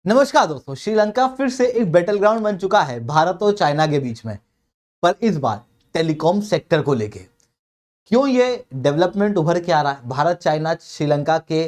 नमस्कार दोस्तों, श्रीलंका फिर से एक बैटल ग्राउंड बन चुका है भारत और चाइना के बीच में। पर इस बार टेलीकॉम सेक्टर को लेके क्यों ये डेवलपमेंट उभर के आ रहा है। भारत चाइना श्रीलंका के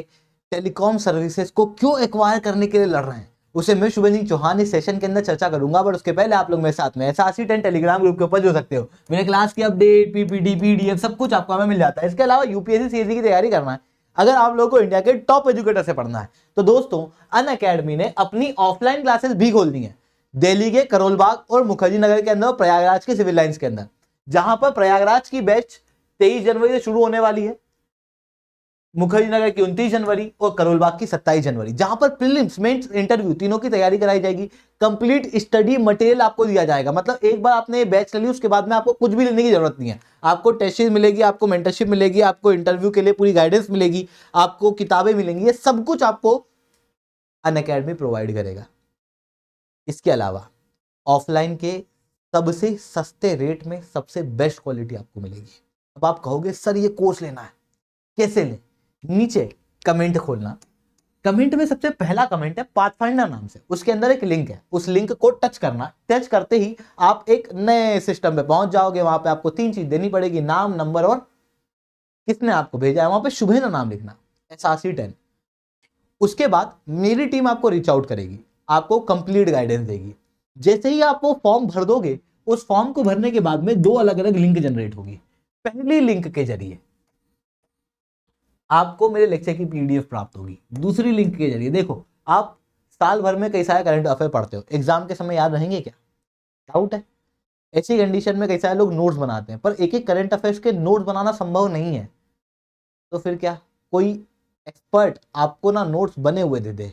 टेलीकॉम सर्विसेज को क्यों एक्वायर करने के लिए लड़ रहे हैं, उसे मैं शुभेंद्र चौहान इस सेशन के अंदर चर्चा करूंगा। बट उसके पहले आप लोग मेरे साथ में SRC10 टेलीग्राम ग्रुप के ऊपर जुड़ सकते हो। मेरे क्लास की अपडेट, पीपीटी, पीडीएफ सब कुछ आपको हमें मिल जाता है। इसके अलावा यूपीएससी सीएससी की तैयारी करना है, अगर आप लोगों को इंडिया के टॉप एजुकेटर से पढ़ना है, तो दोस्तों अनअकैडमी ने अपनी ऑफलाइन क्लासेस भी खोल दी है दिल्ली के करोल बाग और मुखर्जी नगर के अंदर, प्रयागराज के सिविल लाइंस के अंदर। जहां पर प्रयागराज की बैच 23 जनवरी से शुरू होने वाली है, मुखर्जी नगर की 29 जनवरी और करोल बाग की 27 जनवरी, जहां पर प्रीलिम्स, मेंस, इंटरव्यू तीनों की तैयारी कराई जाएगी। कंप्लीट स्टडी मटेरियल आपको दिया जाएगा। मतलब एक बार आपने बैच ले ली, उसके बाद में आपको कुछ भी लेने की जरूरत नहीं है। आपको टेस्ट सीरीज मिलेगी, आपको मेंटरशिप मिलेगी, आपको इंटरव्यू के लिए पूरी गाइडेंस मिलेगी, आपको किताबें मिलेंगी। ये सब कुछ आपको अनअकैडमी प्रोवाइड करेगा। इसके अलावा ऑफलाइन के सबसे सस्ते रेट में सबसे बेस्ट क्वालिटी आपको मिलेगी। अब आप कहोगे सर ये कोर्स लेना है, कैसे लें? नीचे कमेंट खोलना, कमेंट में सबसे पहला कमेंट है पाथफाइंडर नाम से, उसके अंदर एक लिंक है, उस लिंक को टच करना। टच करते ही आप एक नए सिस्टम पे पहुंच जाओगे। वहां पे आपको 3 चीज देनी पड़ेगी, नाम, नंबर और किसने आपको भेजा है। वहां पे शुभेंद्र नाम लिखना, SRC10। उसके बाद मेरी टीम आपको रीच आउट करेगी, आपको कंप्लीट गाइडेंस देगी। जैसे ही आप वो फॉर्म भर दोगे, उस फॉर्म को भरने के बाद में 2 अलग अलग लिंक जनरेट होगी। पहली लिंक के जरिए आपको मेरे लेक्चर की पीडीएफ प्राप्त होगी। दूसरी लिंक के जरिए, देखो आप साल भर में कई सारे करंट अफेयर पढ़ते हो, एग्जाम के समय याद रहेंगे क्या? डाउट है। ऐसी कंडीशन में कई सारे लोग नोट्स बनाते हैं, पर एक एक करंट अफेयर्स के नोट्स बनाना संभव नहीं है। तो फिर क्या, कोई एक्सपर्ट आपको ना नोट्स बने हुए दे दे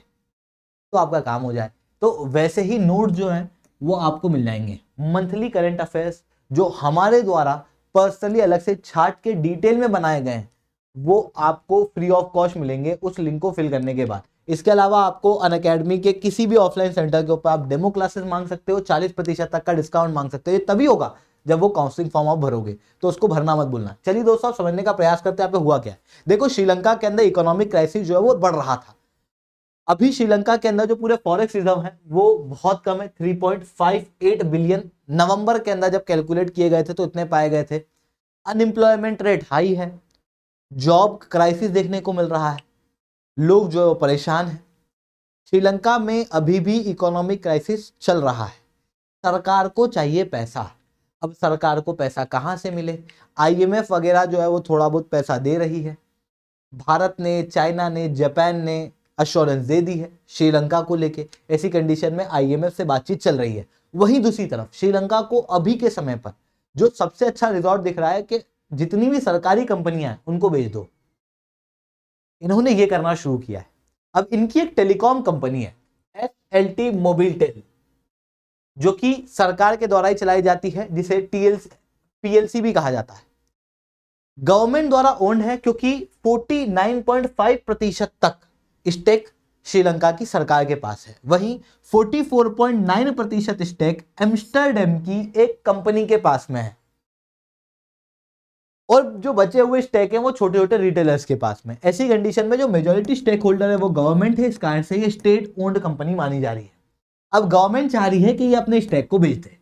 तो आपका काम हो जाए। तो वैसे ही नोट्स जो हैं वो आपको मिल जाएंगे। मंथली करंट अफेयर्स जो हमारे द्वारा पर्सनली अलग से छाट के डिटेल में बनाए गए हैं, वो आपको फ्री ऑफ कॉस्ट मिलेंगे उस लिंक को फिल करने के बाद। इसके अलावा आपको अनअकैडमी के किसी भी ऑफलाइन सेंटर के ऊपर आप डेमो क्लासेस मांग सकते हो, 40% तक का डिस्काउंट मांग सकते हो। ये तभी होगा जब वो काउंसलिंग फॉर्म आप भरोगे, तो उसको भरना मत भूलना। चलिए दोस्तों, आप समझने का प्रयास करते हैं यहाँ पे हुआ क्या है। देखो, श्रीलंका के अंदर इकोनॉमिक क्राइसिस जो है वो बढ़ रहा था। अभी श्रीलंका के अंदर जो पूरे फॉरेक्स रिजर्व है वो बहुत कम है, 3.58 बिलियन नवंबर के अंदर जब कैलकुलेट किए गए थे तो इतने पाए गए थे। अनएम्प्लॉयमेंट रेट हाई है, जॉब क्राइसिस देखने को मिल रहा है, लोग जो परेशान हैं। श्रीलंका में अभी भी इकोनॉमिक क्राइसिस चल रहा है। सरकार को चाहिए पैसा। अब सरकार को पैसा कहां से मिले? IMF वगैरह जो है वो थोड़ा बहुत पैसा दे रही है। भारत ने, चाइना ने, जापान ने अश्योरेंस दे दी है श्रीलंका को लेके। ऐसी कंडीशन में IMF से बातचीत चल रही है। वहीं दूसरी तरफ श्रीलंका को अभी के समय पर जो सबसे अच्छा रिजॉर्ट दिख रहा है कि जितनी भी सरकारी कंपनियां हैं उनको भेज दो। इन्होंने ये करना शुरू किया है। अब इनकी एक टेलीकॉम कंपनी है, SLT मोबिलटेल, जो कि सरकार के द्वारा ही चलाई जाती है, जिसे PLC भी कहा जाता है। गवर्नमेंट द्वारा ओन्ड है, क्योंकि 49.5% तक स्टेक श्रीलंका की सरकार के पास है। वहीं 44.9% स्टेक एम्स्टरडैम की एक कंपनी के पास में है, और जो बचे हुए स्टेक हैं वो छोटे छोटे रिटेलर्स के पास में। ऐसी कंडीशन में जो मेजॉरिटी स्टेक होल्डर है वो गवर्नमेंट है। इस कारण से ये स्टेट ओन्ड कंपनी मानी जा रही है। अब गवर्नमेंट चाह रही है कि ये अपने स्टेक को बेच दे,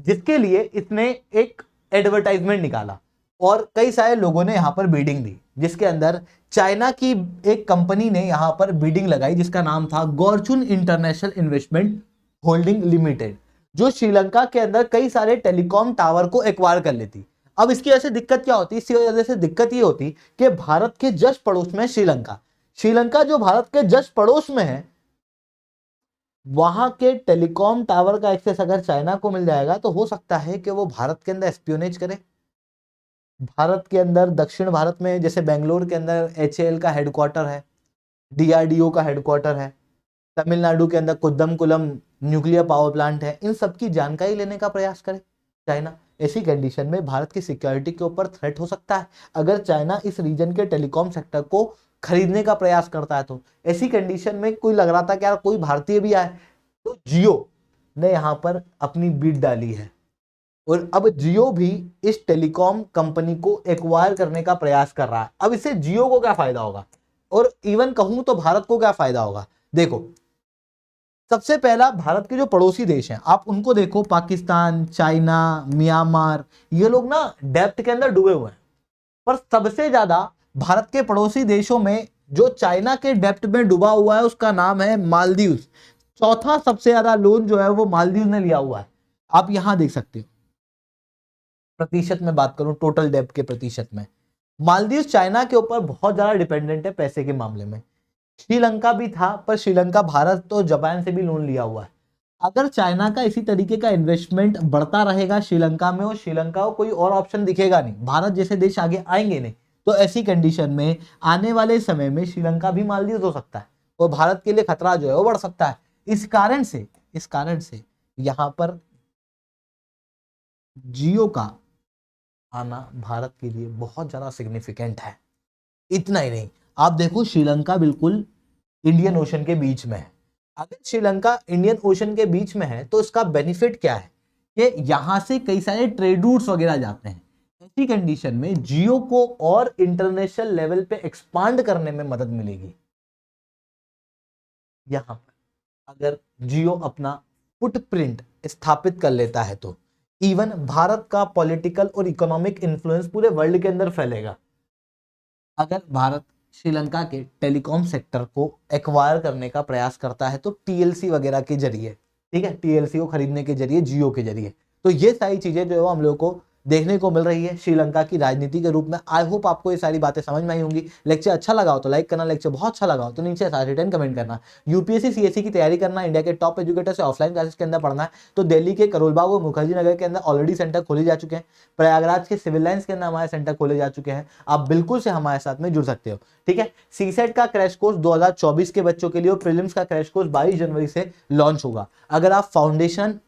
जिसके लिए इसने एक एडवर्टाइजमेंट निकाला और कई सारे लोगों ने यहां पर बीडिंग दी, जिसके अंदर चाइना की एक कंपनी ने यहां पर बीडिंग लगाई, जिसका नाम था गॉर्चुन इंटरनेशनल इन्वेस्टमेंट होल्डिंग लिमिटेड, जो श्रीलंका के अंदर कई सारे टेलीकॉम टावर को एक्वायर कर लेती। अब इसकी वजह से दिक्कत क्या होती? इसकी वजह से दिक्कत ये होती कि भारत के जस्ट पड़ोस में श्रीलंका, श्रीलंका जो भारत के जस्ट पड़ोस में है, वहां के टेलीकॉम टावर का एक्सेस अगर चाइना को मिल जाएगा तो हो सकता है कि वो भारत के अंदर एस्पियोनेज करे। भारत के अंदर, दक्षिण भारत में, जैसे बेंगलोर के अंदर HAL का हेडक्वार्टर है, DRDO का हेडक्वार्टर है, तमिलनाडु के अंदर कुद्दमकुलम न्यूक्लियर पावर प्लांट है, इन सब की जानकारी लेने का प्रयास करे चाइना। ऐसी कंडीशन में भारत की सिक्योरिटी के ऊपर थ्रेट हो सकता है अगर चाइना इस रीजन के टेलीकॉम सेक्टर को खरीदने का प्रयास करता है। तो ऐसी कंडीशन में कोई लग रहा था कि यार कोई भारतीय भी आए, तो जियो ने यहां पर अपनी बीट डाली है, और अब जियो भी इस टेलीकॉम कंपनी को एक्वायर करने का प्रयास कर रहा है। अब इससे जियो को क्या फायदा होगा, और इवन कहूं तो भारत को क्या फायदा होगा? देखो, सबसे पहला भारत के जो पड़ोसी देश हैं आप उनको देखो, पाकिस्तान, चाइना, म्यांमार, ये लोग ना डेप्थ के अंदर डूबे हुए हैं। पर सबसे ज्यादा भारत के पड़ोसी देशों में जो चाइना के डेप्थ में डूबा हुआ है उसका नाम है मालदीव। चौथा सबसे ज्यादा लोन जो है वो मालदीव ने लिया हुआ है। आप यहां देख सकते हो, प्रतिशत में बात करूं, टोटल डेप्थ के प्रतिशत में मालदीव चाइना के ऊपर बहुत ज्यादा डिपेंडेंट है पैसे के मामले में। श्रीलंका भी था, पर श्रीलंका भारत तो जापान से भी लोन लिया हुआ है। अगर चाइना का इसी तरीके का इन्वेस्टमेंट बढ़ता रहेगा श्रीलंका में और श्रीलंका को कोई और ऑप्शन दिखेगा नहीं, भारत जैसे देश आगे आएंगे नहीं, तो ऐसी कंडीशन में आने वाले समय में श्रीलंका भी मालदीव हो सकता है और भारत के लिए खतरा जो है वो बढ़ सकता है। इस कारण से यहां पर जियो का आना भारत के लिए बहुत ज्यादा सिग्निफिकेंट है। इतना ही नहीं, आप देखो श्रीलंका बिल्कुल इंडियन ओशन के बीच में है। अगर श्रीलंका इंडियन ओशन के बीच में है तो इसका बेनिफिट क्या है कि यहां से कई सारे ट्रेड रूट्स वगैरह जाते हैं। ऐसी कंडीशन में जियो को और इंटरनेशनल लेवल पे एक्सपांड करने में मदद मिलेगी। यहां पर अगर जियो अपना फुटप्रिंट स्थापित कर लेता है तो इवन भारत का पॉलिटिकल और इकोनॉमिक इन्फ्लुएंस पूरे वर्ल्ड के अंदर फैलेगा। अगर भारत श्रीलंका के टेलीकॉम सेक्टर को एक्वायर करने का प्रयास करता है तो टीएलसी वगैरह के जरिए, ठीक है, टीएलसी को खरीदने के जरिए, जियो के जरिए, तो ये सारी चीजें जो है हम लोगों को देखने को मिल रही है श्रीलंका की राजनीति के रूप में। आई होप आपको ये सारी बातें समझ में आई होंगी। लेक्चर अच्छा लगा हो तो लाइक करना, लेक्चर बहुत अच्छा लगा हो तो नीचे रिटर्न कमेंट करना। यूपीएससी सीएससी की तैयारी करना, इंडिया के टॉप एजुकेटर से ऑफलाइन क्लासेस के अंदर पढ़ना है तो दिल्ली के करोलबाग और मुखर्जी नगर के अंदर ऑलरेडी सेंटर खोले जा चुके हैं। प्रयागराज के सिविल लाइन्स के अंदर हमारे सेंटर खोले जा चुके हैं। आप बिल्कुल से हमारे साथ में जुड़ सकते हो, ठीक है। सीसेट का क्रैश कोर्स 2024 के बच्चों के लिए और प्रीलिम्स का क्रैश कोर्स 22 जनवरी से लॉन्च होगा। अगर आप फाउंडेशन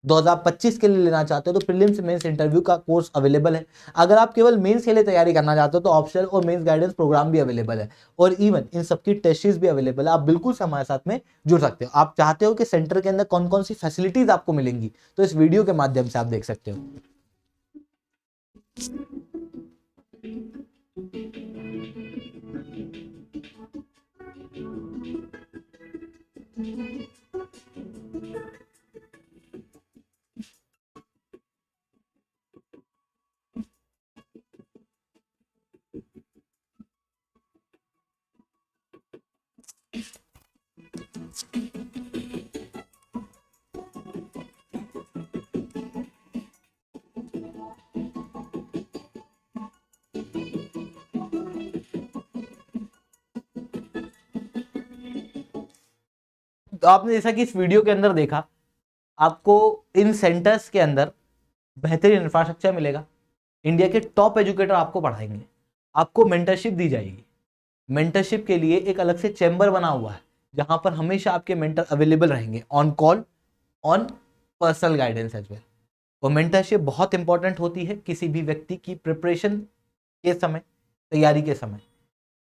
2025 के लिए लेना चाहते हो तो प्रीलिम्स मेंस इंटरव्यू का कोर्स अवेलेबल है। अगर आप केवल मेंस के लिए तैयारी करना चाहते हो तो ऑप्शनल और मेंस गाइडेंस प्रोग्राम भी अवेलेबल है और इवन इन सबकी टेस्ट सीरीज भी अवेलेबल है। आप बिल्कुल से हमारे साथ में जुड़ सकते हो। आप चाहते हो कि सेंटर के अंदर कौन कौन सी फैसिलिटीज आपको मिलेंगी तो इस वीडियो के माध्यम से आप देख सकते हो। तो आपने जैसा कि इस वीडियो के अंदर देखा, आपको इन सेंटर्स के अंदर बेहतरीन इंफ्रास्ट्रक्चर मिलेगा, इंडिया के टॉप एजुकेटर आपको पढ़ाएंगे, आपको मेंटरशिप दी जाएगी। मेंटरशिप के लिए एक अलग से चैम्बर बना हुआ है जहां पर हमेशा आपके मेंटर अवेलेबल रहेंगे on call, on personal guidance as well. और मेंटरशिप बहुत इंपॉर्टेंट होती है किसी भी व्यक्ति की प्रिपरेशन के समय, तैयारी के समय।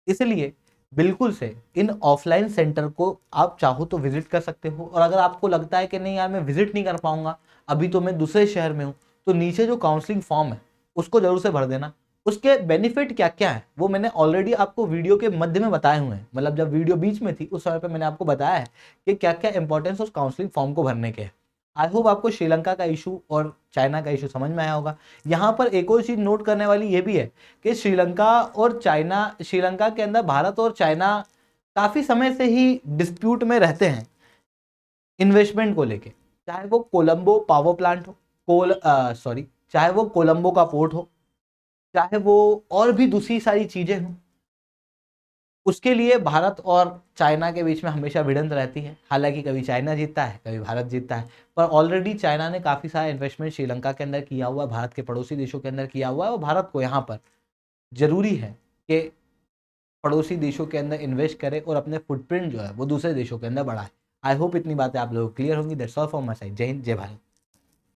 इसलिए बिल्कुल से इन ऑफलाइन सेंटर को आप चाहो तो विजिट कर सकते हो। और अगर आपको लगता है कि नहीं यार मैं विजिट नहीं कर पाऊंगा, अभी तो मैं दूसरे शहर में हूँ, तो नीचे जो काउंसलिंग फॉर्म है उसको जरूर से भर देना। उसके बेनिफिट क्या क्या है वो मैंने ऑलरेडी आपको वीडियो के मध्य में बताए हुए हैं। मतलब जब वीडियो बीच में थी उस समय पे मैंने आपको बताया है कि क्या क्या इंपॉर्टेंस उस काउंसलिंग फॉर्म को भरने के हैं। आई होप आपको श्रीलंका का इशू और चाइना का इशू समझ में आया होगा। यहाँ पर एक और चीज नोट करने वाली ये भी है कि श्रीलंका के अंदर भारत और चाइना काफी समय से ही डिस्प्यूट में रहते हैं इन्वेस्टमेंट को लेके, चाहे वो कोलंबो पावर प्लांट हो, चाहे वो कोलंबो का पोर्ट हो, चाहे वो और भी दूसरी सारी चीजें हों। उसके लिए भारत और चाइना के बीच में हमेशा भिड़ंत रहती है। हालांकि कभी चाइना जीतता है, कभी भारत जीतता है, पर ऑलरेडी चाइना ने काफ़ी सारा इन्वेस्टमेंट श्रीलंका के अंदर किया हुआ है, भारत के पड़ोसी देशों के अंदर किया हुआ है। और भारत को यहाँ पर जरूरी है कि पड़ोसी देशों के अंदर इन्वेस्ट करे और अपने फुटप्रिंट जो है वो दूसरे देशों के अंदर बढ़ाए। आई होप इतनी बातें आप लोगों को क्लियर होंगी। That's all from my side. जय हिंद, जय भारत।